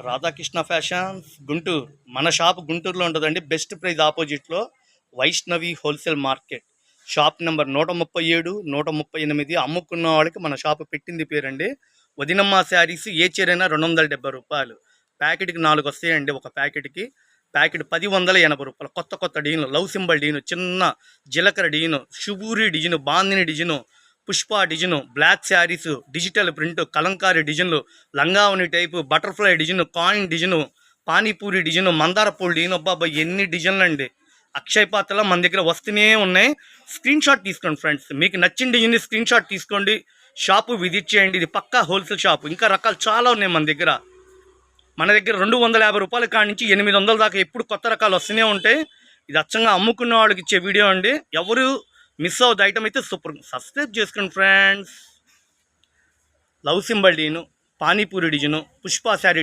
Radhakrishna fashions Guntur. మన shop గుంటూరులో ఉంటుందండి. బెస్ట్ ప్రైజ్ ఆపోజిట్లో Vaishnavi wholesale market. Shop number 137, 138. అమ్ముకున్న వాళ్ళకి మన షాప్ పెట్టింది పేరండి. వదినమ్మ శారీస్ ఏ చీరైనా 270 రూపాయలు. ప్యాకెట్కి 4 వస్తాయండి. ఒక ప్యాకెట్కి ప్యాకెట్ 1080 రూపాయలు. కొత్త కొత్త డిజైన్లు, లవ్ సింబల్ డిజైన్, చిన్న జీలకర్ర డిజైన్, శుభూరి డిజైన్, బాందిని డిజైను, పుష్ప design, block saris, digital print, Kalamkari డిజైన్లు, లంగావని type, butterfly design, coin design, panipuri design, మందార పూలు డిజైన్. అబ్బాబ్బా ఎన్ని డిజైన్లు అండి! అక్షయ్ పాత్రలో మన దగ్గర వస్తూనే ఉన్నాయి. స్క్రీన్ షాట్ తీసుకోండి ఫ్రెండ్స్. మీకు నచ్చిన డిజైన్ స్క్రీన్ షాట్ తీసుకోండి, షాపు విజిట్ చేయండి. ఇది పక్కా హోల్సేల్ షాపు. ఇంకా రకాలు చాలా ఉన్నాయి మన దగ్గర. 250 రూపాయల కాడి నుంచి 800 దాకా ఎప్పుడు కొత్త రకాలు వస్తూనే ఉంటాయి. ఇది అచ్చంగా అమ్ముకున్న వాళ్ళకి ఇచ్చే వీడియో అండి. ఎవరు మిస్ అవుద్ది ఐటమ్ అయితే సూపర్. సబ్స్క్రైబ్ చేసుకోండి friends. Love symbol design, panipuri design, Pushpa sari